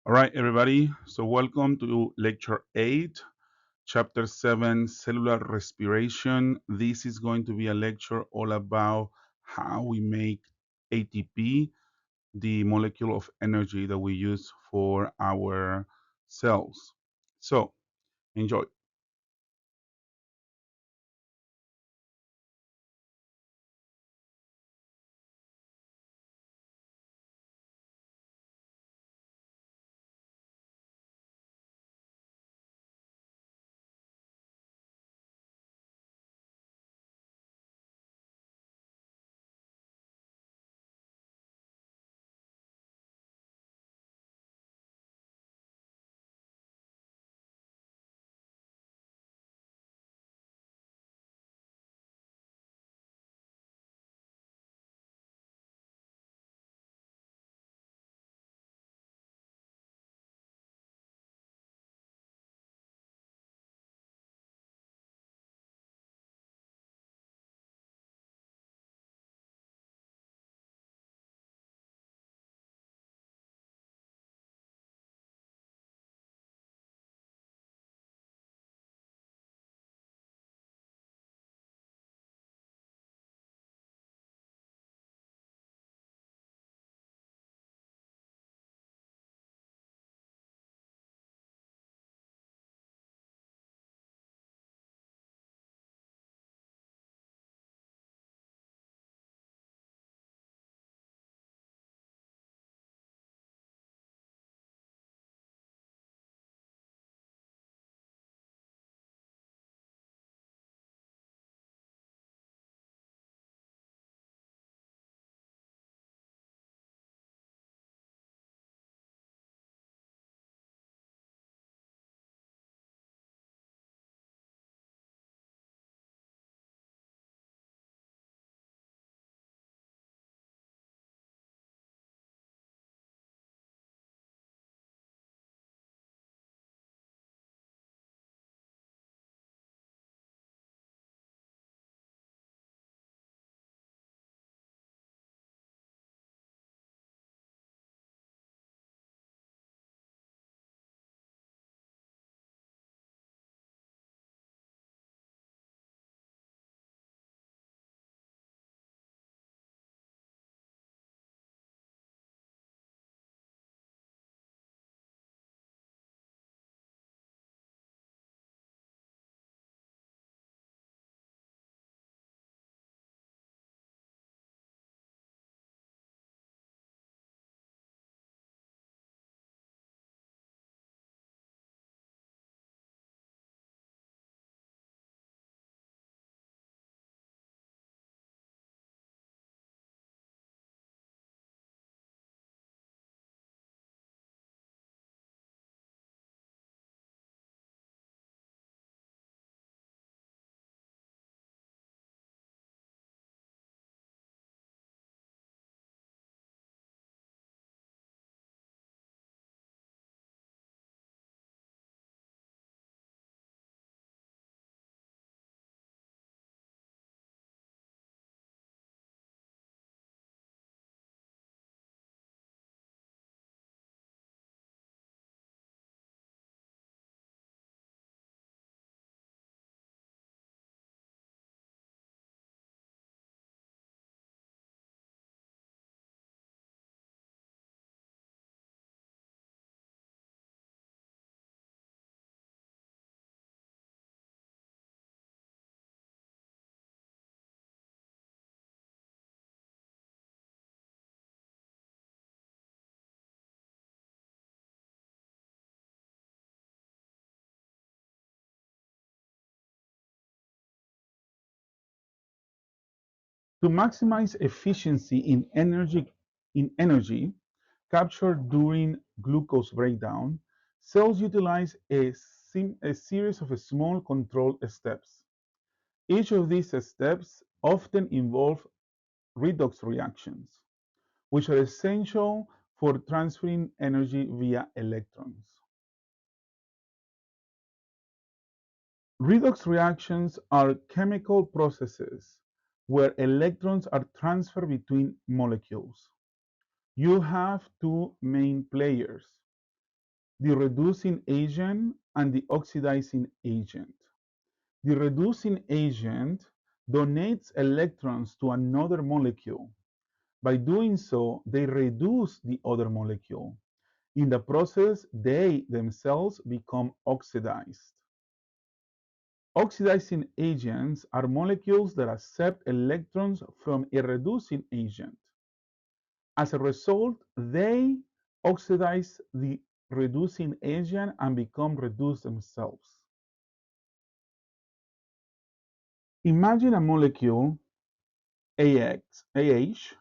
All right, everybody. So welcome to Lecture 8, Chapter 7, Cellular Respiration. This is going to be a lecture all about how we make ATP, the molecule of energy that we use for our cells. So enjoy. To maximize efficiency in energy captured during glucose breakdown, cells utilize a series of small control steps. Each of these steps often involve redox reactions, which are essential for transferring energy via electrons. Redox reactions are chemical processes where electrons are transferred between molecules. You have two main players, the reducing agent and the oxidizing agent. The reducing agent donates electrons to another molecule. By doing so, they reduce the other molecule. In the process, they themselves become oxidized. Oxidizing agents are molecules that accept electrons from a reducing agent. As a result, they oxidize the reducing agent and become reduced themselves. Imagine a molecule AH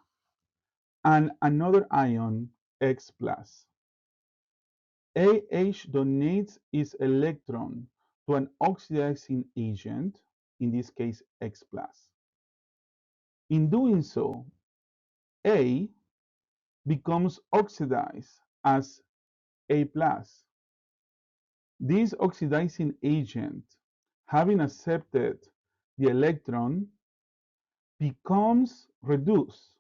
and another ion X plus. AH donates its electron to an oxidizing agent, in this case X plus. In doing so, A becomes oxidized as A plus. This oxidizing agent, having accepted the electron, becomes reduced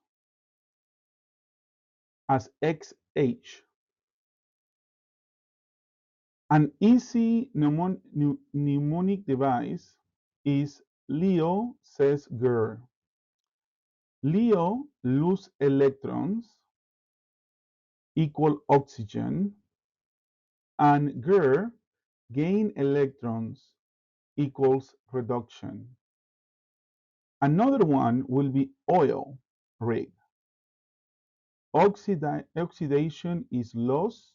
as XH. An easy mnemonic device is Leo says Ger. Leo lose electrons equal oxygen, and Ger gain electrons equals reduction. Another one will be oil rig. Oxidation is loss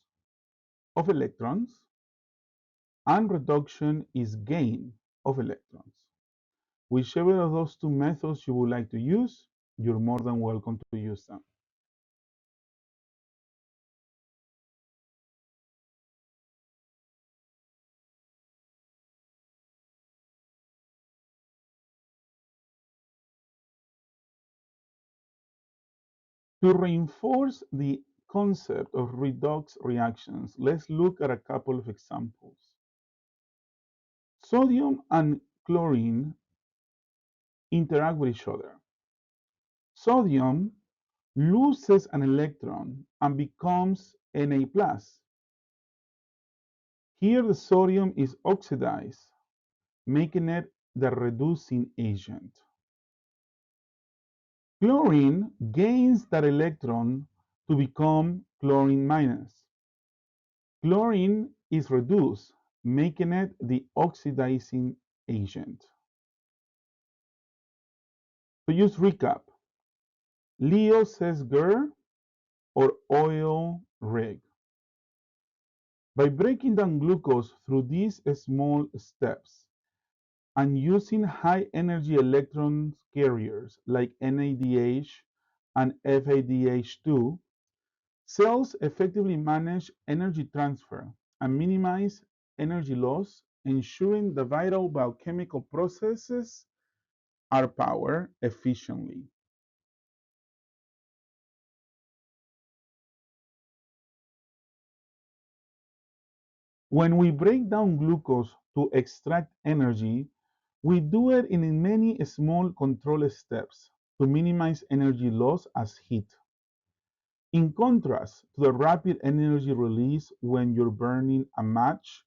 of electrons, and reduction is gain of electrons. Whichever of those two methods you would like to use, you're more than welcome to use them. To reinforce the concept of redox reactions, let's look at a couple of examples. Sodium and chlorine interact with each other. Sodium loses an electron and becomes Na plus. Here the sodium is oxidized, making it the reducing agent. Chlorine gains that electron to become chlorine minus. Chlorine is reduced, making it the oxidizing agent. So just recap. Leo says Ger or oil rig. By breaking down glucose through these small steps and using high energy electron carriers like NADH and FADH2, cells effectively manage energy transfer and minimize energy loss, ensuring the vital biochemical processes are powered efficiently. When we break down glucose to extract energy, we do it in many small control steps to minimize energy loss as heat. In contrast to the rapid energy release when you're burning a match,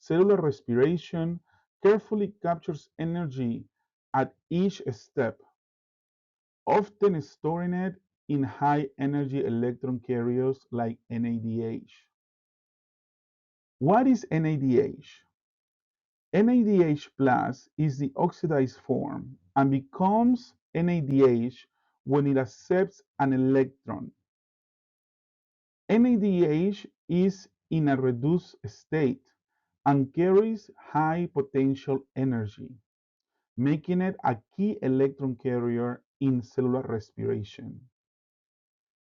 cellular respiration carefully captures energy at each step, often storing it in high energy electron carriers like NADH. What is NADH? NADH plus is the oxidized form and becomes NADH when it accepts an electron. NADH is in a reduced state and carries high potential energy, making it a key electron carrier in cellular respiration.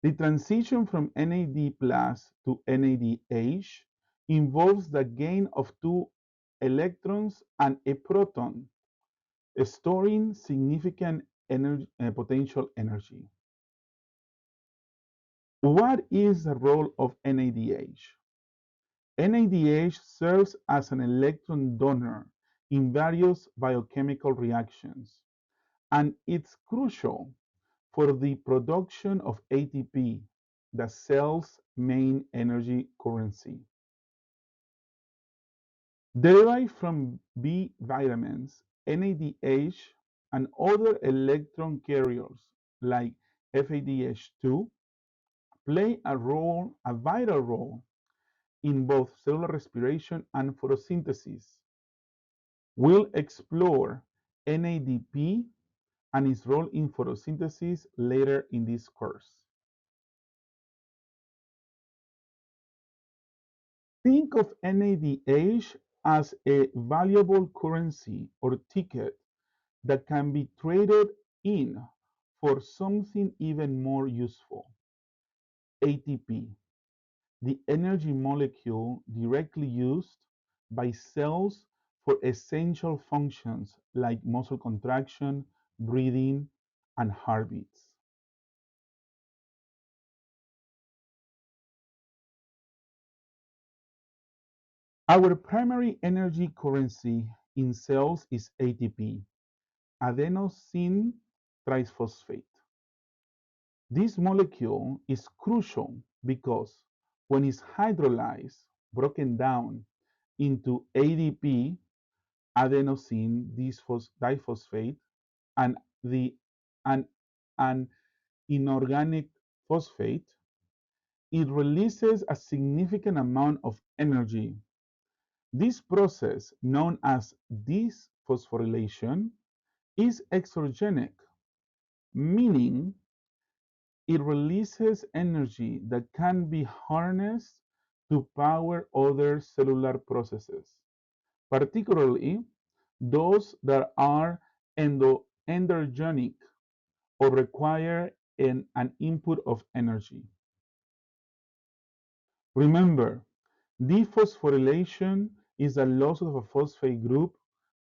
The transition from NAD plus to NADH involves the gain of two electrons and a proton, storing significant potential energy. What is the role of NADH? NADH serves as an electron donor in various biochemical reactions, and it's crucial for the production of ATP, the cell's main energy currency. Derived from B vitamins, NADH and other electron carriers like FADH2 play a vital role in both cellular respiration and photosynthesis. We'll explore NADP and its role in photosynthesis later in this course. Think of NADH as a valuable currency or ticket that can be traded in for something even more useful, ATP, the energy molecule directly used by cells for essential functions like muscle contraction, breathing, and heartbeats. Our primary energy currency in cells is ATP, adenosine triphosphate. This molecule is crucial because when it's hydrolyzed, broken down into ADP, adenosine diphosphate, and the and an inorganic phosphate, it releases a significant amount of energy. This process, known as dephosphorylation, is exergenic, meaning it releases energy that can be harnessed to power other cellular processes, particularly those that are endogenous or require an input of energy. Remember, dephosphorylation is the loss of a phosphate group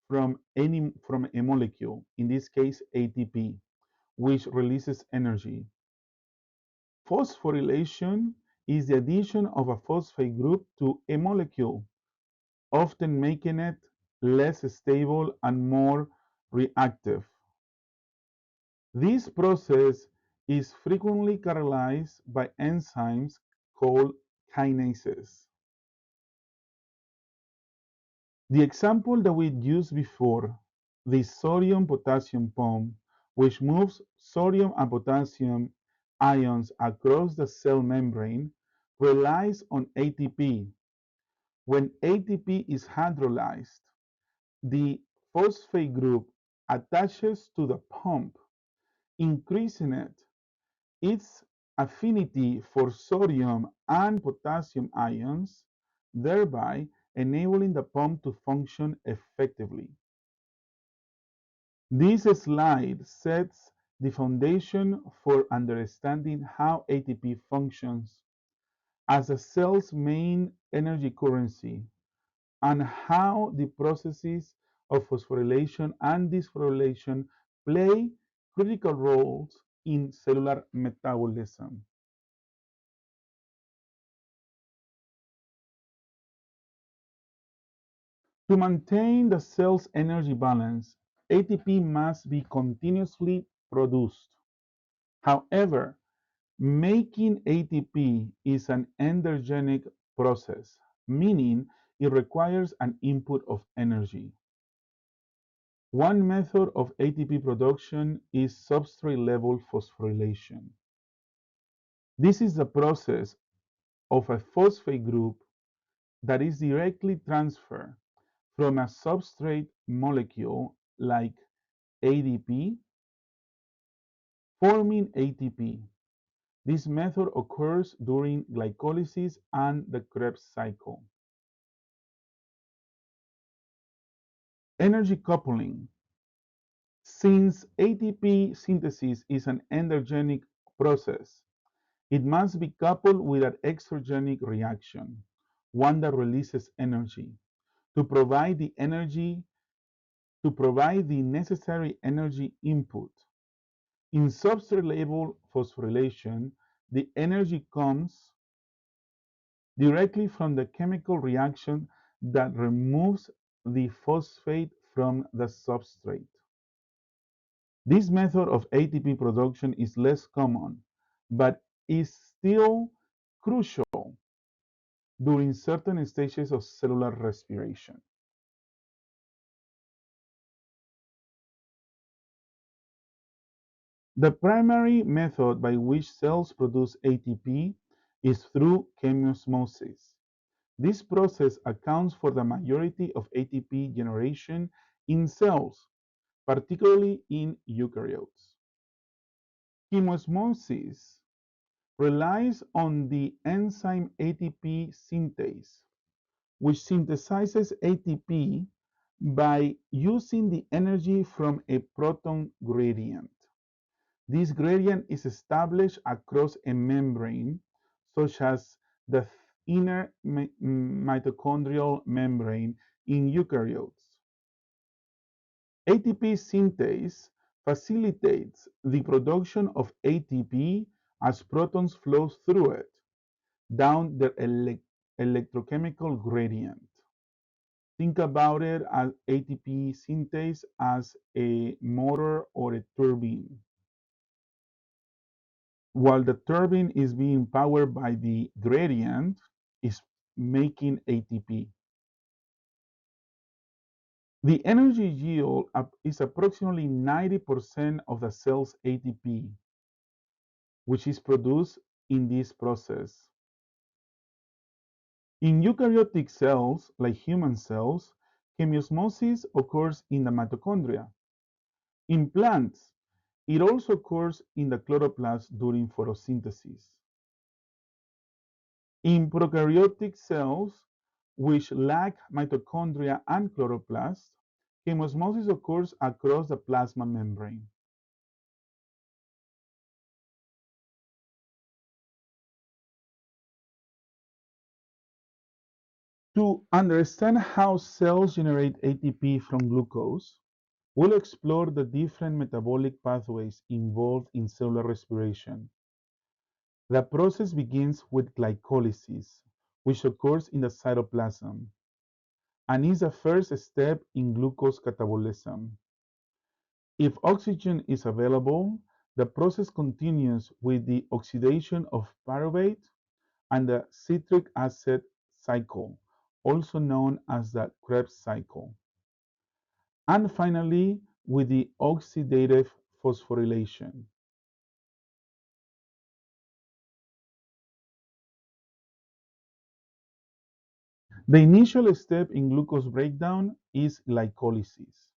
from a molecule, in this case ATP, which releases energy. Phosphorylation is the addition of a phosphate group to a molecule, often making it less stable and more reactive. This process is frequently catalyzed by enzymes called kinases. The example that we used before, the sodium-potassium pump, which moves sodium and potassium ions across the cell membrane, relies on ATP. When ATP is hydrolyzed, the phosphate group attaches to the pump, increasing its affinity for sodium and potassium ions, thereby enabling the pump to function effectively. This slide sets the foundation for understanding how ATP functions as a cell's main energy currency and how the processes of phosphorylation and dysphosphorylation play critical roles in cellular metabolism. To maintain the cell's energy balance, ATP must be continuously produced. However, making ATP is an endergenic process, meaning it requires an input of energy. One method of ATP production is substrate-level phosphorylation. This is the process of a phosphate group that is directly transferred from a substrate molecule like ADP, forming ATP. This method occurs during glycolysis and the Krebs cycle. Energy coupling. Since ATP synthesis is an endergenic process, it must be coupled with an exergenic reaction, one that releases energy, to provide the necessary energy input. In substrate-level phosphorylation, the energy comes directly from the chemical reaction that removes the phosphate from the substrate. This method of ATP production is less common, but is still crucial during certain stages of cellular respiration. The primary method by which cells produce ATP is through chemiosmosis. This process accounts for the majority of ATP generation in cells, particularly in eukaryotes. Chemiosmosis relies on the enzyme ATP synthase, which synthesizes ATP by using the energy from a proton gradient. This gradient is established across a membrane, such as the inner mitochondrial membrane in eukaryotes. ATP synthase facilitates the production of ATP as protons flow through it down the electrochemical gradient. Think about it as ATP synthase as a motor or a turbine. While the turbine is being powered by the gradient, is making ATP. The energy yield is approximately 90% of the cell's ATP, which is produced in this process. In eukaryotic cells, like human cells, chemiosmosis occurs in the mitochondria. In plants, it also occurs in the chloroplast during photosynthesis. In prokaryotic cells, which lack mitochondria and chloroplast, chemiosmosis occurs across the plasma membrane. To understand how cells generate ATP from glucose, we'll explore the different metabolic pathways involved in cellular respiration. The process begins with glycolysis, which occurs in the cytoplasm, and is the first step in glucose catabolism. If oxygen is available, the process continues with the oxidation of pyruvate and the citric acid cycle, also known as the Krebs cycle. And finally, with the oxidative phosphorylation. The initial step in glucose breakdown is glycolysis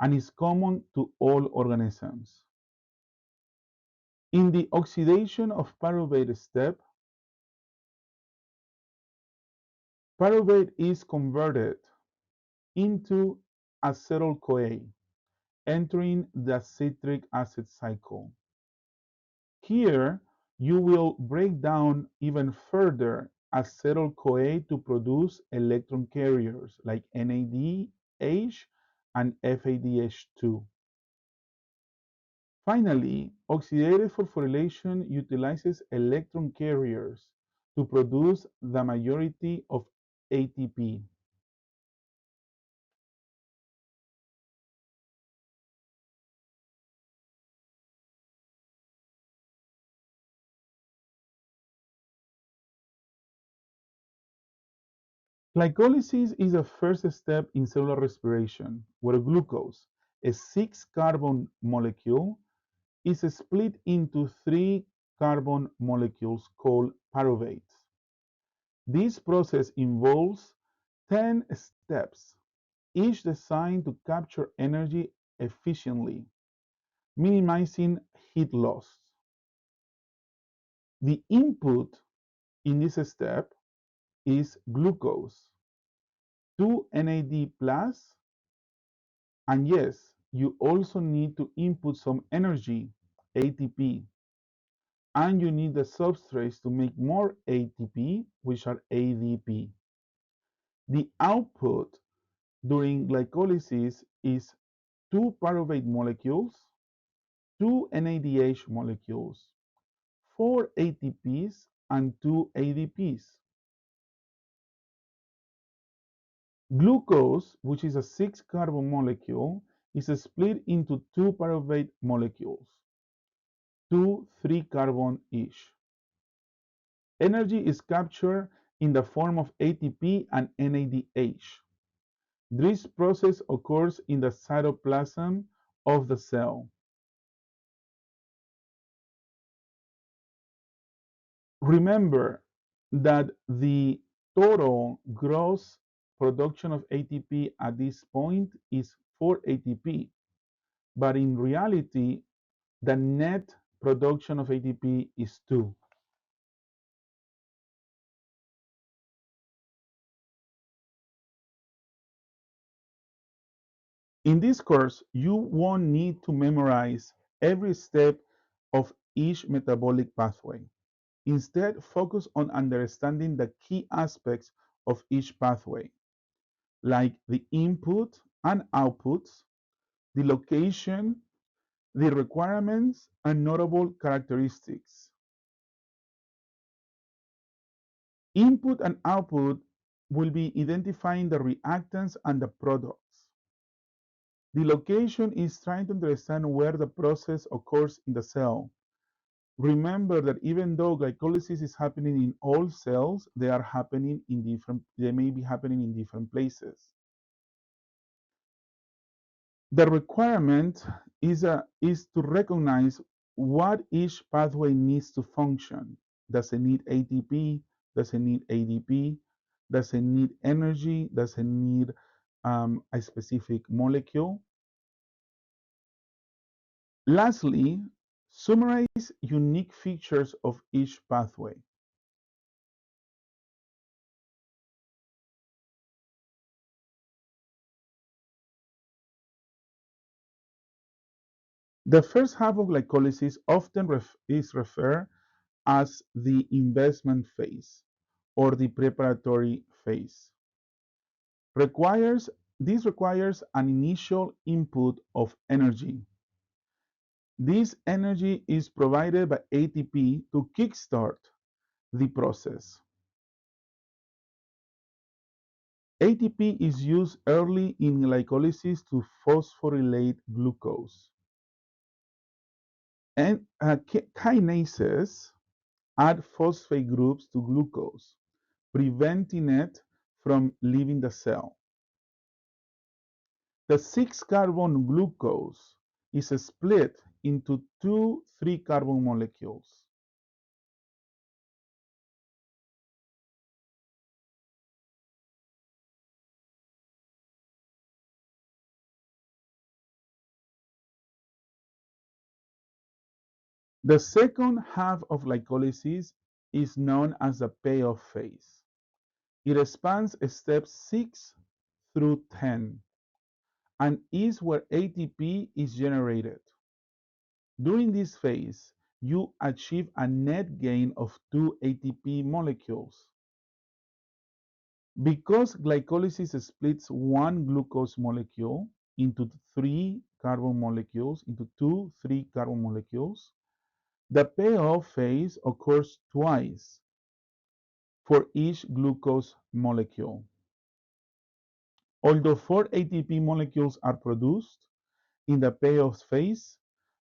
and is common to all organisms. In the oxidation of pyruvate step, pyruvate is converted into acetyl-CoA, entering the citric acid cycle. Here, you will break down even further acetyl-CoA to produce electron carriers like NADH and FADH2. Finally, oxidative phosphorylation utilizes electron carriers to produce the majority of ATP. Glycolysis is the first step in cellular respiration, where glucose, a 6-carbon molecule, is split into 3 carbon molecules called pyruvates. This process involves 10 steps, each designed to capture energy efficiently, minimizing heat loss. The input in this step is glucose, 2 NAD plus, and yes, you also need to input some energy, ATP, and you need the substrates to make more ATP, which are ADP. The output during glycolysis is 2 pyruvate molecules, 2 NADH molecules, 4 ATPs, and 2 ADPs. Glucose, which is a 6-carbon molecule, is split into 2 pyruvate molecules, 2 3-carbon each. Energy is captured in the form of ATP and NADH. This process occurs in the cytoplasm of the cell. Remember that the total gross production of ATP at this point is 4 ATP, but in reality, the net production of ATP is 2. In this course, you won't need to memorize every step of each metabolic pathway. Instead, focus on understanding the key aspects of each pathway, like the input and outputs, the location, the requirements, and notable characteristics. Input and output will be identifying the reactants and the products. The location is trying to understand where the process occurs in the cell. Remember that even though glycolysis is happening in all cells, they may be happening in different places. The requirement is to recognize what each pathway needs to function. Does it need ATP? Does it need ADP? Does it need energy? Does it need a specific molecule? Lastly, summarize unique features of each pathway. The first half of glycolysis often is referred as the investment phase or the preparatory phase. This requires an initial input of energy. This energy is provided by ATP to kickstart the process. ATP is used early in glycolysis to phosphorylate glucose. And kinases add phosphate groups to glucose, preventing it from leaving the cell. The 6-carbon glucose is split into two 3-carbon molecules. The second half of glycolysis is known as the payoff phase. It spans steps 6 through 10 and is where ATP is generated. During this phase, you achieve a net gain of 2 ATP molecules. Because glycolysis splits one glucose molecule into 3-carbon molecules, into two 3-carbon molecules, the payoff phase occurs twice for each glucose molecule. Although 4 ATP molecules are produced in the payoff phase,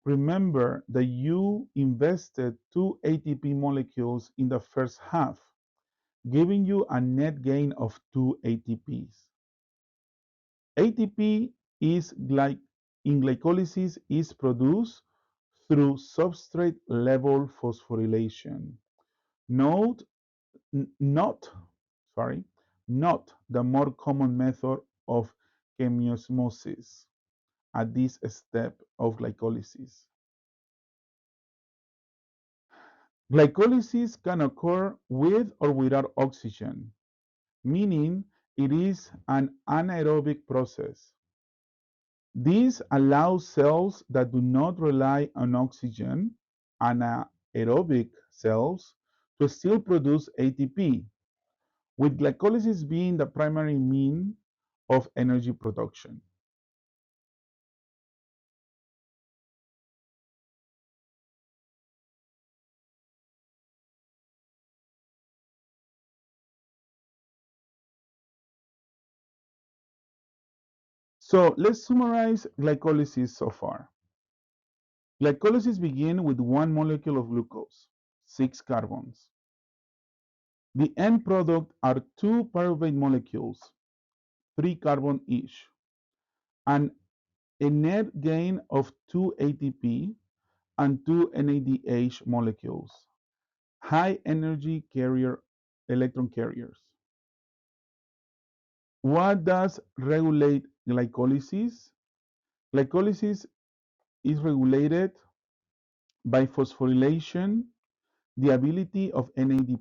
remember that you invested 2 ATP molecules in the first half, giving you a net gain of 2 ATPs. ATP in glycolysis is produced through substrate level phosphorylation. Note not the more common method of chemiosmosis at this step of glycolysis. Glycolysis can occur with or without oxygen, meaning it is an anaerobic process. This allows cells that do not rely on oxygen, anaerobic cells, to still produce ATP, with glycolysis being the primary mean of energy production. So let's summarize glycolysis so far. Glycolysis begins with one molecule of glucose, 6 carbons. The end product are two pyruvate molecules, 3 carbon each, and a net gain of 2 ATP and 2 NADH molecules. high energy carrier electron carriers. What does regulate glycolysis? Glycolysis is regulated by phosphorylation, the ability of NAD+,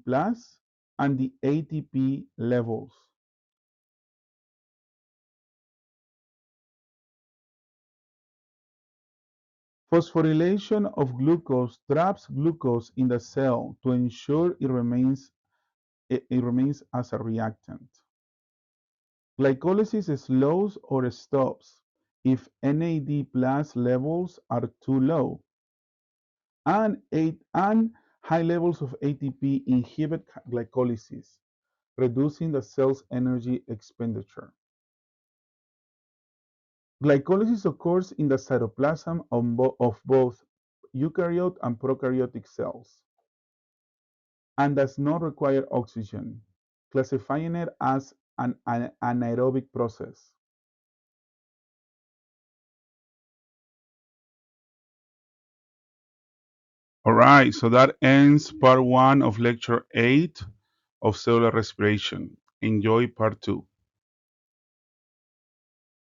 and the ATP levels. Phosphorylation of glucose traps glucose in the cell to ensure it remains as a reactant. Glycolysis slows or stops if NAD+ levels are too low, and high levels of ATP inhibit glycolysis, reducing the cell's energy expenditure. Glycolysis occurs in the cytoplasm of both eukaryote and prokaryotic cells and does not require oxygen, classifying it as an anaerobic process. All right, so that ends part 1 of lecture 8 of cellular respiration. Enjoy part 2.